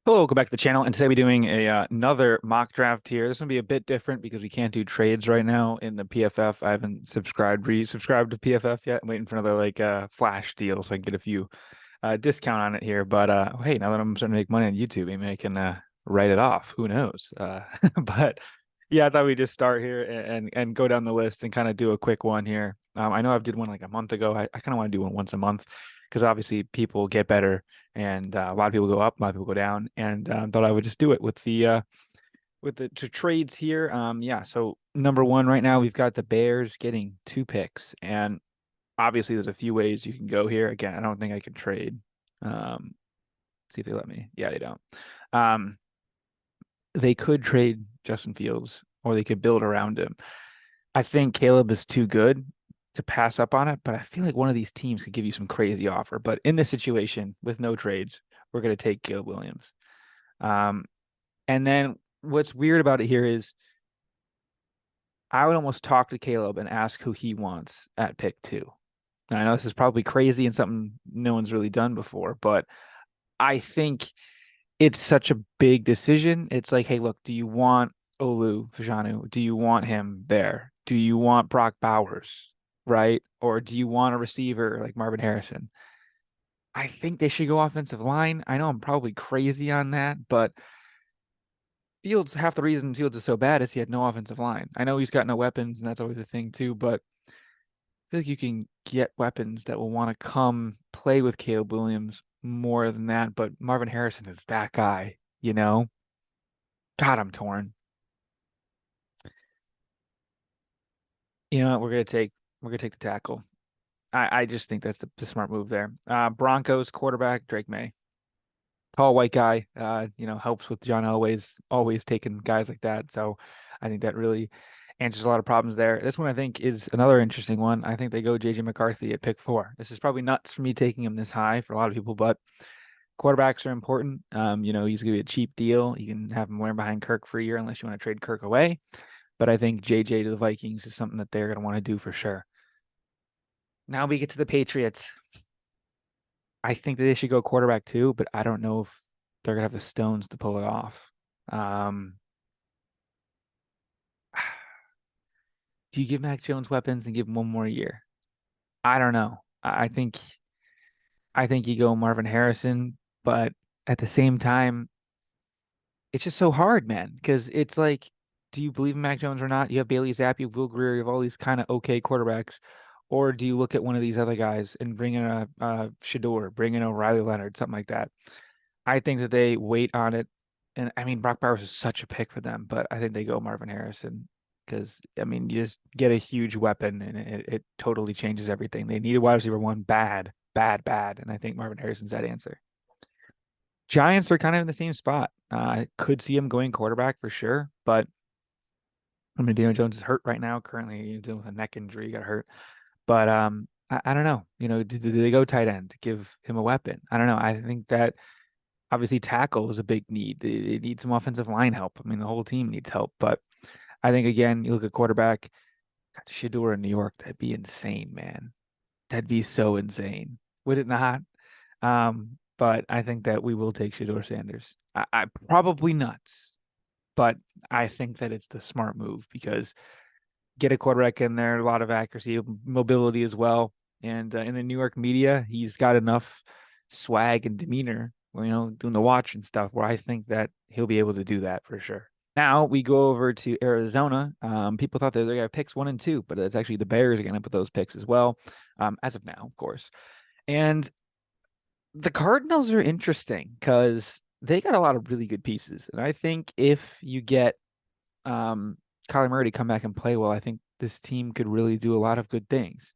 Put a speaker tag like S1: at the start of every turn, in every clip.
S1: Hello, welcome back to the channel. And today we're doing another mock draft here. This will be a bit different because we can't do trades right now in the PFF. I haven't resubscribed to PFF yet. I'm waiting for another flash deal so I can get a few discount on it here. But hey, now that I'm starting to make money on YouTube, maybe I can write it off. Who knows? But yeah, I thought we'd just start here and go down the list and kind of do a quick one here. I know I did one like a month ago. I kind of want to do one once a month because obviously people get better and a lot of people go up, a lot of people go down, and thought I would just do it with the trades here. Yeah. So number one right now we've got the Bears getting two picks, and obviously there's a few ways you can go here. Again, I don't think I can trade. Um, see if they let me. Yeah, they don't. Um, they could trade Justin Fields or they could build around him. I think Caleb is too good to pass up on it, but I feel like one of these teams could give you some crazy offer. But in this situation with no trades, we're going to take Caleb Williams. Um, and then what's weird about it here is I would almost talk to Caleb and ask who he wants at pick two. Now, I know this is probably crazy and something no one's really done before, but I think it's such a big decision. It's like, hey, look, do you want Olu Fashanu? Do you want him there? Do you want Brock Bowers? Right? Or do you want a receiver like Marvin Harrison? I think they should go offensive line. I know I'm probably crazy on that, but Fields, half the reason Fields is so bad is he had no offensive line. I know he's got no weapons, and that's always a thing too, but I feel like you can get weapons that will want to come play with Caleb Williams more than that. But Marvin Harrison is that guy, you know? God, I'm torn. You know what? We're gonna take the tackle. I just think that's the smart move there. Broncos quarterback Drake May, tall white guy. Helps with John Elway's always taking guys like that. So I think that really answers a lot of problems there. This one I think is another interesting one. I think they go JJ McCarthy at pick four. This is probably nuts for me taking him this high for a lot of people, but quarterbacks are important. He's gonna be a cheap deal. You can have him wearing behind Kirk for a year unless you want to trade Kirk away. But I think JJ to the Vikings is something that they're gonna want to do for sure. Now we get to the Patriots. I think that they should go quarterback too, but I don't know if they're gonna have the stones to pull it off. Um, do you give Mac Jones weapons and give him one more year? I don't know. I think you go Marvin Harrison, but at the same time, it's just so hard, man. Because it's like, do you believe in Mac Jones or not? You have Bailey Zappi, Will Greer, you have all these kind of okay quarterbacks, or do you look at one of these other guys and bring in a Shador, bring in O'Reilly Leonard, something like that? I think that they wait on it. And I mean, Brock Bowers is such a pick for them, but I think they go Marvin Harrison because, I mean, you just get a huge weapon and it totally changes everything. They need a wide receiver one bad, bad, bad. And I think Marvin Harrison's that answer. Giants are kind of in the same spot. I could see him going quarterback for sure, but I mean, Daniel Jones is hurt right now. Currently, he's dealing with a neck injury, he got hurt. But I don't know. Do they go tight end to give him a weapon? I don't know. I think that obviously tackle is a big need. They need some offensive line help. I mean, the whole team needs help. But I think again, you look at quarterback, God, Shador in New York, that'd be insane, man. That'd be so insane. Would it not? But I think that we will take Shador Sanders. I probably nuts, but I think that it's the smart move because get a quarterback in there, a lot of accuracy, mobility as well. And in the New York media, he's got enough swag and demeanor, doing the watch and stuff, where I think that he'll be able to do that for sure. Now we go over to Arizona. People thought they were going to have picks one and two, but it's actually the Bears are going to put those picks as well, as of now, of course. And the Cardinals are interesting because they got a lot of really good pieces. And I think if you get um, Kyler Murray to come back and play well, I think this team could really do a lot of good things.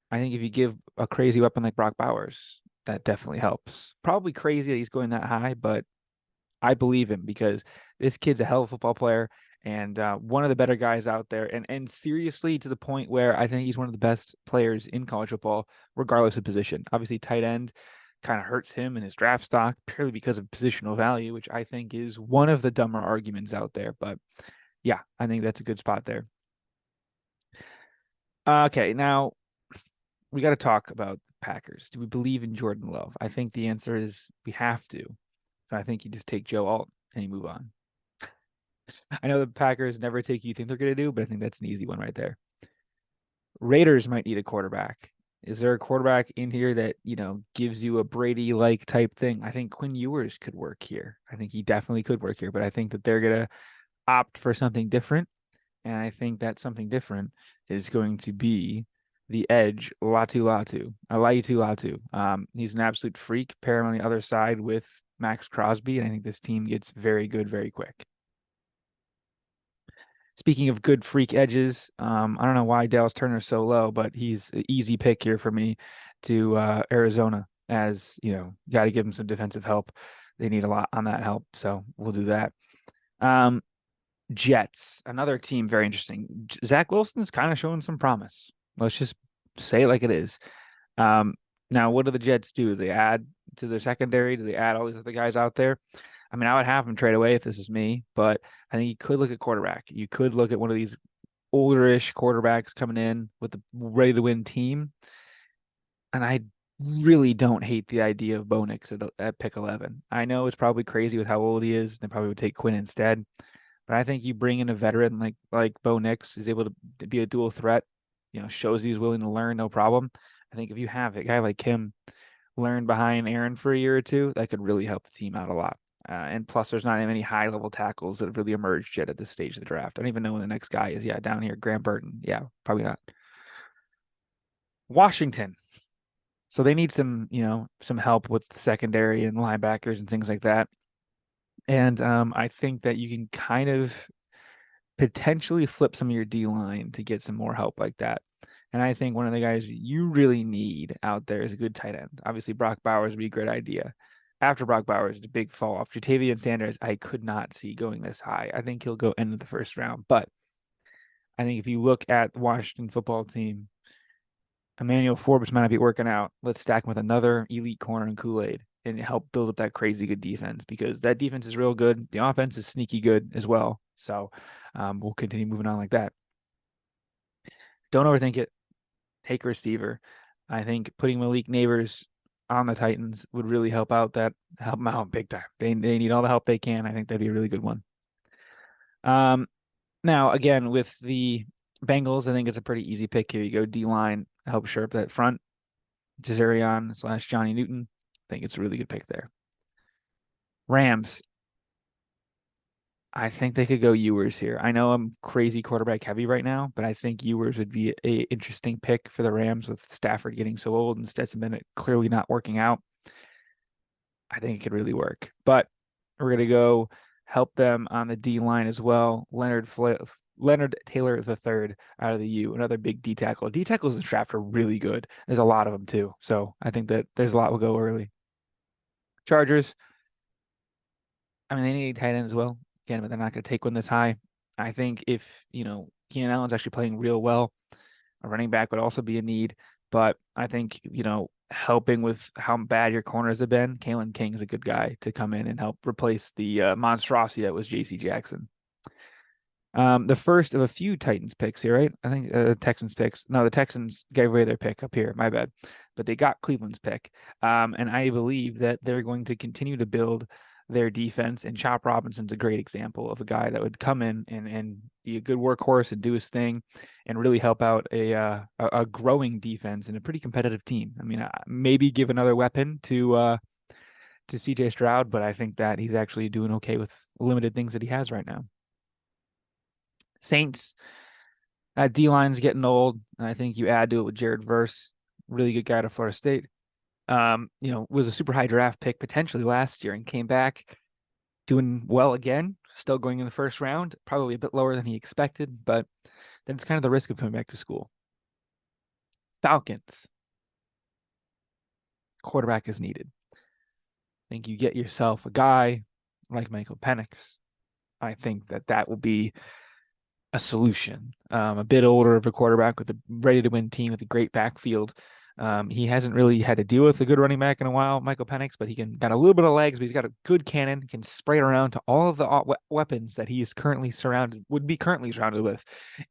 S1: I think if you give a crazy weapon like Brock Bowers, that definitely helps. Probably crazy that he's going that high, but I believe him because this kid's a hell of a football player and one of the better guys out there. And seriously, to the point where I think he's one of the best players in college football, regardless of position. Obviously, tight end kind of hurts him in his draft stock purely because of positional value, which I think is one of the dumber arguments out there. But yeah, I think that's a good spot there. Okay, now we got to talk about the Packers. Do we believe in Jordan Love? I think the answer is we have to. So I think you just take Joe Alt and you move on. I know the Packers never take you think they're going to do, but I think that's an easy one right there. Raiders might need a quarterback. Is there a quarterback in here that, gives you a Brady-like type thing? I think Quinn Ewers could work here. I think he definitely could work here, but I think that they're going to opt for something different. And I think that something different is going to be the edge, Latu Latu. Laitu Latu. He's an absolute freak. Pair him on the other side with Max Crosby, and I think this team gets very good very quick. Speaking of good freak edges, I don't know why Dallas Turner's so low, but he's an easy pick here for me to Arizona. As got to give him some defensive help. They need a lot on that help, so we'll do that. Um, Jets, another team very interesting. Zach Wilson's kind of showing some promise. Let's just say it like it is. Um, Now, what do the Jets do? They add to their secondary? Do they add all these other guys out there? I mean, I would have him trade away if this is me, but I think you could look at quarterback. You could look at one of these older-ish quarterbacks coming in with a ready to win team. And I really don't hate the idea of Bo Nix at pick 11. I know it's probably crazy with how old he is. They probably would take Quinn instead. But I think you bring in a veteran like Bo Nix is able to be a dual threat, shows he's willing to learn, no problem. I think if you have a guy like him learn behind Aaron for a year or two, that could really help the team out a lot. And plus, there's not many high level tackles that have really emerged yet at this stage of the draft. I don't even know when the next guy is. Yeah, down here, Grant Burton. Yeah, probably not. Washington. So they need some help with the secondary and linebackers and things like that. And I think that you can kind of potentially flip some of your D line to get some more help like that. And I think one of the guys you really need out there is a good tight end. Obviously, Brock Bowers would be a great idea. After Brock Bowers, the big fall off. Jatavian Sanders, I could not see going this high. I think he'll go end of the first round. But I think if you look at the Washington football team, Emmanuel Forbes might not be working out. Let's stack him with another elite corner and Kool-Aid and help build up that crazy good defense because that defense is real good. The offense is sneaky good as well. So we'll continue moving on like that. Don't overthink it. Take a receiver. I think putting Malik Neighbors on the Titans would really help them out big time. They need all the help they can. I think that'd be a really good one. Now again with the Bengals, I think it's a pretty easy pick here. You go D line, help shore up that front. Jazarian / Johnny Newton. I think it's a really good pick there. Rams. I think they could go Ewers here. I know I'm crazy quarterback heavy right now, but I think Ewers would be a interesting pick for the Rams with Stafford getting so old and Stetson Bennett clearly not working out. I think it could really work. But we're gonna go help them on the D line as well. Leonard Taylor the third out of the U, another big D tackle. D tackles in the draft are really good. There's a lot of them too, so I think that there's a lot will go early. Chargers. I mean, they need a tight end as well. Again, but they're not going to take one this high. I think if, Keenan Allen's actually playing real well, a running back would also be a need. But I think, helping with how bad your corners have been, Kalen King is a good guy to come in and help replace the monstrosity that was J.C. Jackson. The first of a few Titans picks here, right? I think Texans picks. No, the Texans gave away their pick up here. My bad. But they got Cleveland's pick. And I believe that they're going to continue to build their defense. And Chop Robinson's a great example of a guy that would come in and be a good workhorse and do his thing and really help out a growing defense and a pretty competitive team. I mean, maybe give another weapon to CJ Stroud, but I think that he's actually doing okay with limited things that he has right now. Saints, that D line's getting old. And I think you add to it with Jared Verse, really good guy to Florida State. Was a super high draft pick potentially last year and came back doing well again, still going in the first round, probably a bit lower than he expected, but then it's kind of the risk of coming back to school. Falcons, quarterback is needed. I think you get yourself a guy like Michael Penix. I think that will be a solution. A bit older of a quarterback with a ready to win team with a great backfield. He hasn't really had to deal with a good running back in a while, Michael Penix, but he can got a little bit of legs, but he's got a good cannon, can spray it around to all of the weapons that he is currently surrounded would be currently surrounded with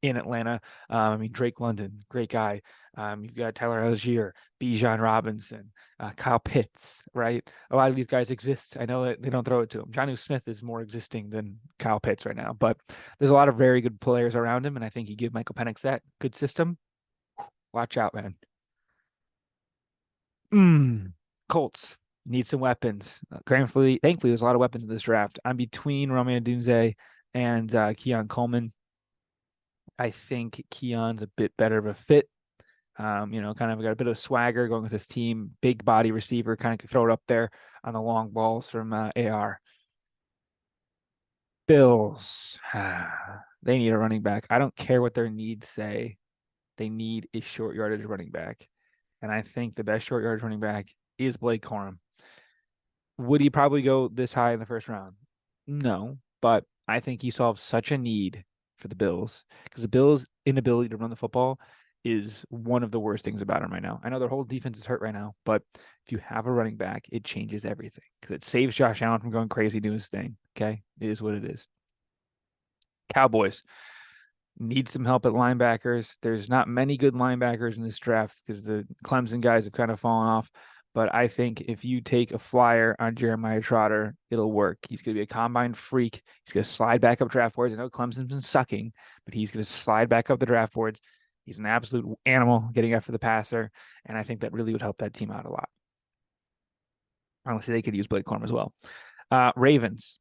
S1: in Atlanta. I mean, Drake London, great guy. You've got Tyler Algier, Bijan Robinson, Kyle Pitts, right? A lot of these guys exist. I know that they don't throw it to him. Jonnu Smith is more existing than Kyle Pitts right now, but there's a lot of very good players around him, and I think you give Michael Penix that good system. Watch out, man. Mm. Colts need some weapons. Thankfully, there's a lot of weapons in this draft. I'm between Romeo Dunze and Keon Coleman. I think Keon's a bit better of a fit. Kind of got a bit of swagger going with his team. Big body receiver, kind of can throw it up there on the long balls from AR. Bills, they need a running back. I don't care what their needs say. They need a short yardage running back. And I think the best short yardage running back is Blake Corum. Would he probably go this high in the first round? No, but I think he solves such a need for the Bills because the Bills' inability to run the football is one of the worst things about him right now. I know their whole defense is hurt right now, but if you have a running back, it changes everything because it saves Josh Allen from going crazy doing his thing. Okay, it is what it is. Cowboys need some help at linebackers. There's not many good linebackers in this draft because the Clemson guys have kind of fallen off. But I think if you take a flyer on Jeremiah Trotter, it'll work. He's going to be a combine freak. He's going to slide back up draft boards. I know Clemson's been sucking, but he's going to slide back up the draft boards. He's an absolute animal getting after the passer. And I think that really would help that team out a lot. Honestly, they could use Blake Corum as well. Ravens,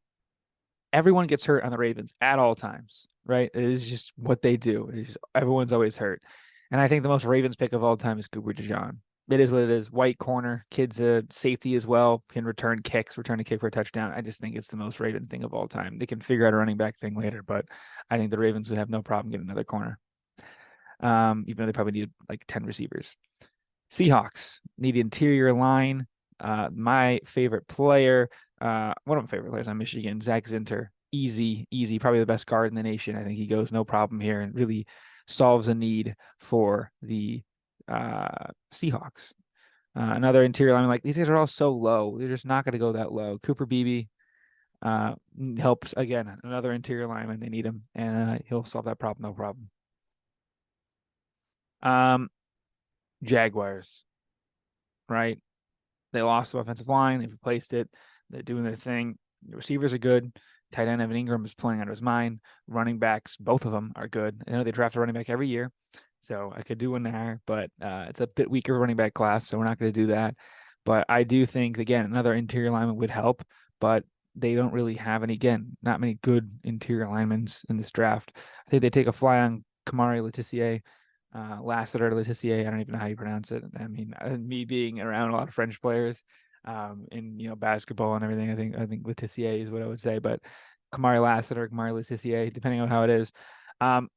S1: everyone gets hurt on the Ravens at all times, right? It is just what they do. Everyone's always hurt. And I think the most Ravens pick of all time is Cooper DeJean. It is what it is. White corner, kid's a safety as well, can return a kick for a touchdown. I just think it's the most Ravens thing of all time. They can figure out a running back thing later, but I think the Ravens would have no problem getting another corner. Even though they probably need like 10 receivers. Seahawks need interior line. My favorite player, one of my favorite players on Michigan, Zach Zinter. Easy, easy, probably the best guard in the nation. I think he goes no problem here and really solves a need for the Seahawks. Another interior lineman, like these guys are all so low. They're just not going to go that low. Cooper Beebe helps again. Another interior lineman, they need him, and he'll solve that problem, no problem. Um, Jaguars, right? They lost the offensive line. They replaced it. They're doing their thing. The receivers are good. Tight end Evan Ingram is playing out of his mind. Running backs, both of them are good. I know they draft a running back every year, so I could do one there, but it's a bit weaker running back class, so we're not going to do that. But I do think, again, another interior lineman would help, but they don't really have any, again, not many good interior linemen in this draft. I think they take a fly on Kamari Letitia Lassiter, Letitia. I don't even know how you pronounce it. I mean, me being around a lot of French players, in basketball and everything, I think Letitia is what I would say. But Kamari Lassiter, Kamari Letitia, depending on how it is.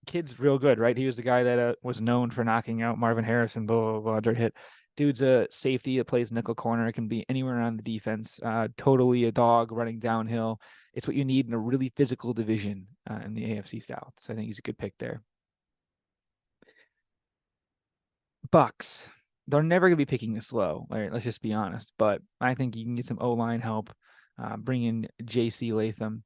S1: Kid's real good, right? He was the guy that was known for knocking out Marvin Harrison, blah blah blah, hit. Dude's a safety that plays nickel corner. It can be anywhere on the defense. Totally a dog running downhill. It's what you need in a really physical division in the AFC South. So I think he's a good pick there. Bucks, they're never going to be picking this low. Right? Let's just be honest. But I think you can get some O line help. Bring in J.C. Latham.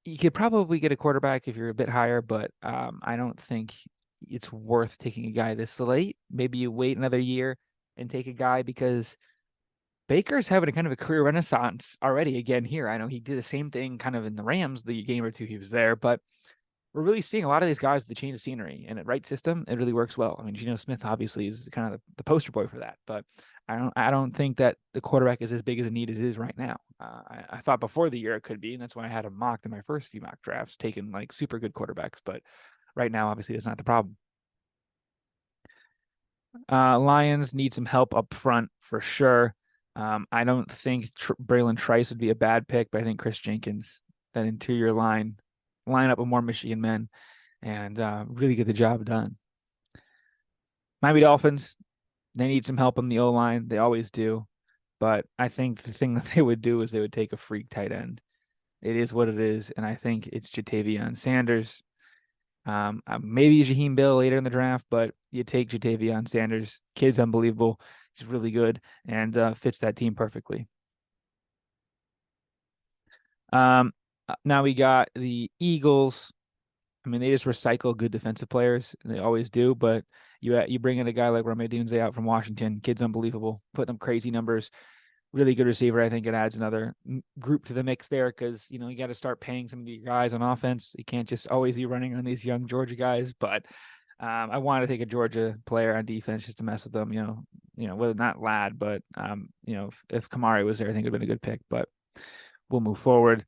S1: You could probably get a quarterback if you're a bit higher, but I don't think it's worth taking a guy this late. Maybe you wait another year and take a guy because Baker's having a kind of a career renaissance already again here. I know he did the same thing kind of in the Rams the game or two he was there, but we're really seeing a lot of these guys with the change of scenery and at right system, it really works well. I mean, Geno Smith obviously is kind of the poster boy for that, but I don't think that the quarterback is as big as a need as it is right now. I thought before the year it could be, and that's why I had him mocked in my first few mock drafts, taking like super good quarterbacks. But right now, obviously, that's not the problem. Lions need some help up front for sure. I don't think Braylon Trice would be a bad pick, but I think Chris Jenkins, that interior line up with more Michigan men, and really get the job done. Miami Dolphins, they need some help on the O line. They always do. But I think the thing that they would do is they would take a freak tight end. It is what it is. And I think it's Jatavion Sanders. Maybe Jaheim Bill later in the draft, but you take Jatavion Sanders. Kid's unbelievable. He's really good and fits that team perfectly. Um, Now we got the Eagles. I mean, they just recycle good defensive players. They always do. But you bring in a guy like Rome Dunze out from Washington. Kid's unbelievable. Putting up crazy numbers. Really good receiver. I think it adds another group to the mix there because you got to start paying some of the guys on offense. You can't just always be running on these young Georgia guys. But I wanted to take a Georgia player on defense just to mess with them. Well, not Lad, but if Kamari was there, I think it'd been a good pick. But we'll move forward.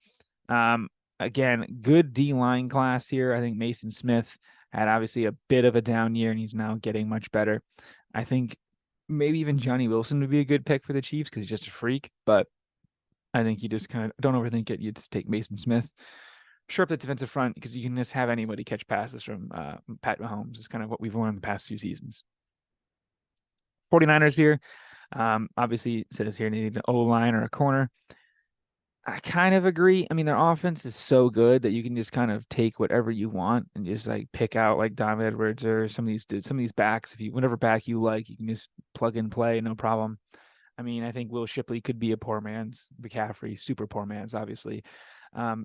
S1: Um, Again, good D line class here. I think Mason Smith had obviously a bit of a down year, and he's now getting much better. I think maybe even Johnny Wilson would be a good pick for the Chiefs because he's just a freak. But I think you just kind of don't overthink it. You just take Mason Smith. Sure up the defensive front because you can just have anybody catch passes from Pat Mahomes. It's kind of what we've learned the past few seasons. 49ers here. Obviously, it says here they need an O line or a corner. I kind of agree. I mean, their offense is so good that you can just kind of take whatever you want and just like pick out like Dom Edwards or some of these dudes, some of these backs. If you whatever back you like, you can just plug and play, no problem. I mean, I think Will Shipley could be a poor man's McCaffrey, super poor man's, obviously.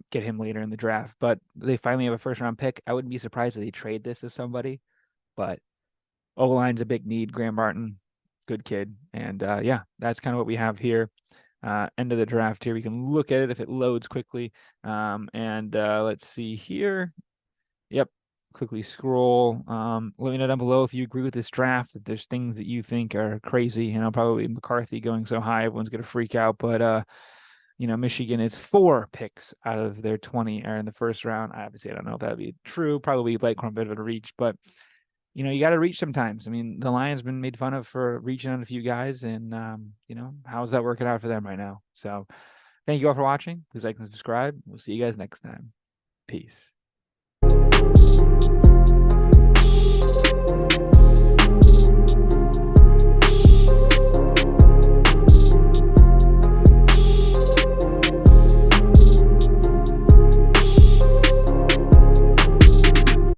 S1: Get him later in the draft, but they finally have a first round pick. I wouldn't be surprised if they trade this to somebody, but O line's a big need. Graham Martin, good kid, and yeah, that's kind of what we have here. End of the draft here. We can look at it if it loads quickly. And let's see here. Yep. Quickly scroll. Let me know down below if you agree with this draft, if there's things that you think are crazy. Probably McCarthy going so high, everyone's gonna freak out. But Michigan is 4 picks out of their 20 are in the first round. Obviously, I don't know if that'd be true. Probably like a bit of a reach, but you got to reach sometimes. I mean, the Lions been made fun of for reaching on a few guys, and how's that working out for them right now? So, thank you all for watching. Please like and subscribe. We'll see you guys next time. Peace.